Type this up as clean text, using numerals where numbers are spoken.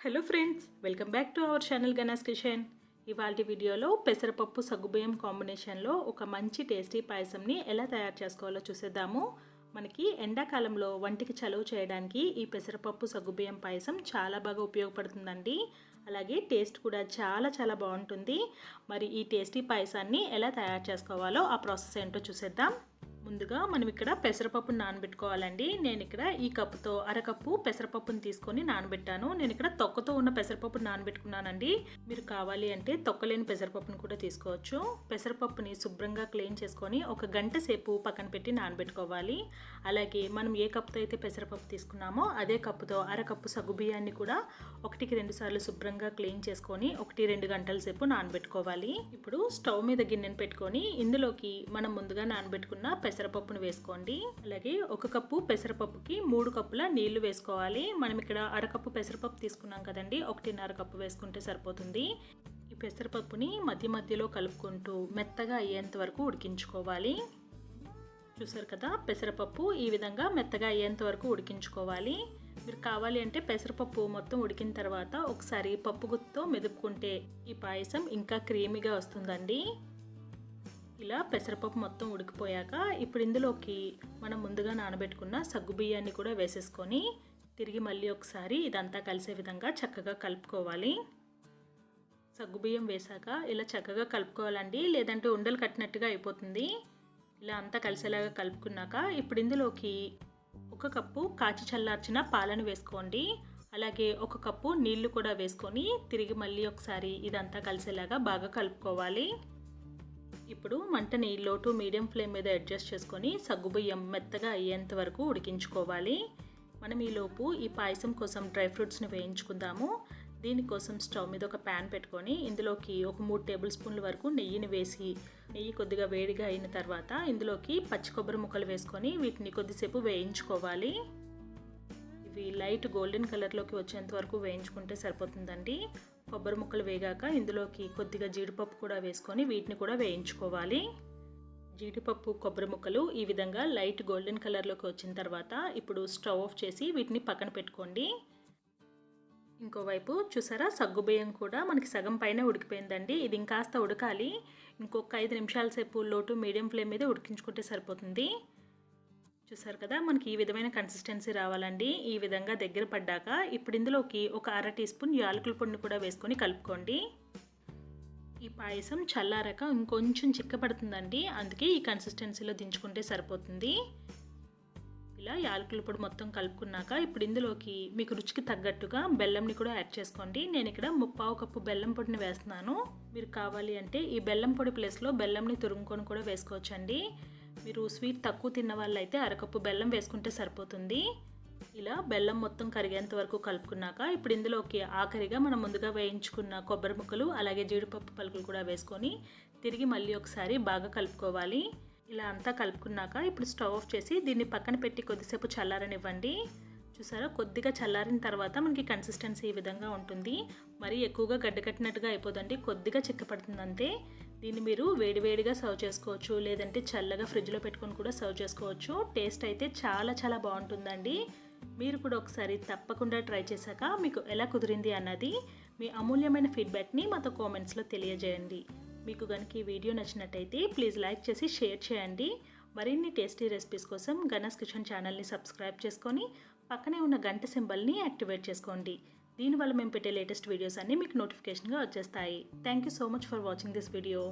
Hello friends, welcome back to our channel Ganesh kitchen. ఇవాల్టి వీడియోలో పెసరపప్పు సగ్గుబియ్యం కాంబినేషన్లో ఒక మంచి టేస్టీ పాయసంని ఎలా తయారు చేసుకోవాలో చూసేద్దాము. మనకి ఎండాకాలంలో వంటికి చలువ చేయడానికి ఈ పెసరపప్పు సగ్గుబియ్యం పాయసం చాలా బాగా ఉపయోగపడుతుందండి. అలాగే టేస్ట్ కూడా చాలా బాగుంటుంది. మరి ఈ టేస్టీ పాయసాన్ని ఎలా తయారు చేసుకోవాలో ఆ ప్రాసెస్ ఏంటో చూసేద్దాం. ముందుగా మనం ఇక్కడ పెసరపప్పును నానబెట్టుకోవాలండి. నేను ఇక్కడ ఈ కప్పుతో అరకప్పు పెసరపప్పును తీసుకొని నానబెట్టాను. నేను ఇక్కడ తొక్కతో ఉన్న పెసరపప్పును నానబెట్టుకున్నానండి. మీరు కావాలి అంటే తొక్కలేని పెసరపప్పును కూడా తీసుకోవచ్చు. పెసరపప్పుని శుభ్రంగా క్లీన్ చేసుకొని ఒక గంట సేపు పక్కన పెట్టి నానబెట్టుకోవాలి. అలాగే మనం ఏ కప్పుతో అయితే పెసరపప్పు తీసుకున్నామో అదే కప్పుతో అరకప్పు సగ్గుబియ్యాన్ని కూడా 1-2 సార్లు శుభ్రంగా క్లీన్ చేసుకొని 1-2 గంటల సేపు నానబెట్టుకోవాలి. ఇప్పుడు స్టవ్ మీద గిన్నెను పెట్టుకొని ఇందులోకి మనం ముందుగా నానబెట్టుకున్న పెసరపప్పును వేసుకోండి. అలాగే 1 కప్పు పెసరపప్పుకి 3 కప్పుల నీళ్లు వేసుకోవాలి. మనం ఇక్కడ అరకప్పు పెసరపప్పు తీసుకున్నాం కదండి, 1.5 కప్పు వేసుకుంటే సరిపోతుంది. ఈ పెసరపప్పుని మధ్యలో కలుపుకుంటూ మెత్తగా అయ్యేంత వరకు ఉడికించుకోవాలి. చూసారు కదా, పెసరపప్పు ఈ విధంగా మెత్తగా అయ్యేంత వరకు ఉడికించుకోవాలి. మీరు కావాలి అంటే పెసరపప్పు మొత్తం ఉడికిన తర్వాత ఒకసారి పప్పు గుత్తితో మెదుపుకుంటే ఈ పాయసం ఇంకా క్రీమీగా వస్తుందండి. ఇలా పెసరపప్పు మొత్తం ఉడికిపోయాక ఇప్పుడు ఇందులోకి మనం ముందుగా నానబెట్టుకున్న సగ్గుబియ్యాన్ని కూడా వేసేసుకొని తిరిగి మళ్ళీ ఒకసారి ఇదంతా కలిసే విధంగా చక్కగా కలుపుకోవాలి. సగ్గుబియ్యం వేసాక ఇలా చక్కగా కలుపుకోవాలండి, లేదంటే ఉండలు కట్టినట్టుగా అయిపోతుంది. ఇలా అంతా కలిసేలాగా కలుపుకున్నాక ఇప్పుడు ఇందులోకి 1 కప్పు కాచి చల్లార్చిన పాలను వేసుకోండి. అలాగే 1 కప్పు నీళ్లు కూడా వేసుకొని తిరిగి మళ్ళీ ఒకసారి ఇదంతా కలిసేలాగా బాగా కలుపుకోవాలి. ఇప్పుడు మంటని లో టు మీడియం ఫ్లేమ్ మీద అడ్జస్ట్ చేసుకొని సగ్గుబియ్యం మెత్తగా అయ్యేంత వరకు ఉడికించుకోవాలి. మనం ఈలోపు ఈ పాయసం కోసం డ్రై ఫ్రూట్స్ని వేయించుకుందాము. దీనికోసం స్టవ్ మీద ఒక ప్యాన్ పెట్టుకొని ఇందులోకి ఒక 3 టేబుల్ స్పూన్ల వరకు నెయ్యిని వేసి నెయ్యి కొద్దిగా వేడిగా అయిన తర్వాత ఇందులోకి పచ్చి కొబ్బరి ముక్కలు వేసుకొని వీటిని కొద్దిసేపు వేయించుకోవాలి. ఇవి లైట్ గోల్డెన్ కలర్లోకి వచ్చేంత వరకు వేయించుకుంటే సరిపోతుందండి. కొబ్బరి ముక్కలు వేగాక ఇందులోకి కొద్దిగా జీడిపప్పు కూడా వేసుకొని వీటిని కూడా వేయించుకోవాలి. జీడిపప్పు కొబ్బరి ముక్కలు ఈ విధంగా లైట్ గోల్డెన్ కలర్లోకి వచ్చిన తర్వాత ఇప్పుడు స్టవ్ ఆఫ్ చేసి వీటిని పక్కన పెట్టుకోండి. ఇంకోవైపు చూసారా, సగ్గుబియ్యం కూడా మనకి సగం పైన ఉడికిపోయిందండి. ఇది ఇంకాస్త ఉడకాలి. ఇంకొక 5 నిమిషాల సేపు లో టు మీడియం ఫ్లేమ్ మీద ఉడికించుకుంటే సరిపోతుంది. చూసారు కదా, మనకి ఈ విధమైన కన్సిస్టెన్సీ రావాలండి. ఈ విధంగా దగ్గర పడ్డాక ఇప్పుడు ఇందులోకి ఒక 1/2 టీ స్పూన్ యాలకుల పొడిని కూడా వేసుకొని కలుపుకోండి. ఈ పాయసం చల్లారాక ఇంకొంచెం చిక్కపడుతుందండి, అందుకే ఈ కన్సిస్టెన్సీలో దించుకుంటే సరిపోతుంది. ఇలా యాలకుల పొడి మొత్తం కలుపుకున్నాక ఇప్పుడు ఇందులోకి మీకు రుచికి తగ్గట్టుగా బెల్లంని కూడా యాడ్ చేసుకోండి. నేను ఇక్కడ 3/4 కప్పు బెల్లం పొడిని వేస్తున్నాను. మీరు కావాలి అంటే ఈ బెల్లం పొడి ప్లేస్లో బెల్లంని తురుముకొని కూడా వేసుకోవచ్చండి. మీరు స్వీట్ తక్కువ తిన్న వాళ్ళైతే 1/2 కప్పు బెల్లం వేసుకుంటే సరిపోతుంది. ఇలా బెల్లం మొత్తం కరిగేంత వరకు కలుపుకున్నాక ఇప్పుడు ఇందులోకి ఆఖరిగా మనం ముందుగా వేయించుకున్న కొబ్బరి ముక్కలు అలాగే జీడిపప్పు పలుకులు కూడా వేసుకొని తిరిగి మళ్ళీ ఒకసారి బాగా కలుపుకోవాలి. ఇలా అంతా కలుపుకున్నాక ఇప్పుడు స్టవ్ ఆఫ్ చేసి దీన్ని పక్కన పెట్టి కొద్దిసేపు చల్లారనివ్వండి. చూసారా, కొద్దిగా చల్లారిన తర్వాత మనకి కన్సిస్టెన్సీ ఈ విధంగా ఉంటుంది. మరీ ఎక్కువగా గడ్డకట్టినట్టుగా అయిపోదండి, కొద్దిగా చిక్కపడుతుంది అంతే. దీన్ని మీరు వేడివేడిగా సర్వ్ చేసుకోవచ్చు, లేదంటే చల్లగా ఫ్రిడ్జ్లో పెట్టుకొని కూడా సర్వ్ చేసుకోవచ్చు. టేస్ట్ అయితే చాలా బాగుంటుందండి. మీరు కూడా ఒకసారి తప్పకుండా ట్రై చేశాక మీకు ఎలా కుదిరింది అన్నది మీ అమూల్యమైన ఫీడ్బ్యాక్ని మాతో కామెంట్స్లో తెలియజేయండి. మీకు కనుక ఈ వీడియో నచ్చినట్టయితే ప్లీజ్ లైక్ చేసి షేర్ చేయండి. మరిన్ని టేస్టీ రెసిపీస్ కోసం గణేష్ కిచెన్ ఛానల్ని సబ్స్క్రైబ్ చేసుకొని పక్కనే ఉన్న గంట సింబల్ని యాక్టివేట్ చేసుకోండి. దీనివల్ల మేము పెట్టే లేటెస్ట్ వీడియోస్ అన్నీ మీకు నోటిఫికేషన్గా వచ్చేస్తాయి. Thank you so much for watching this video.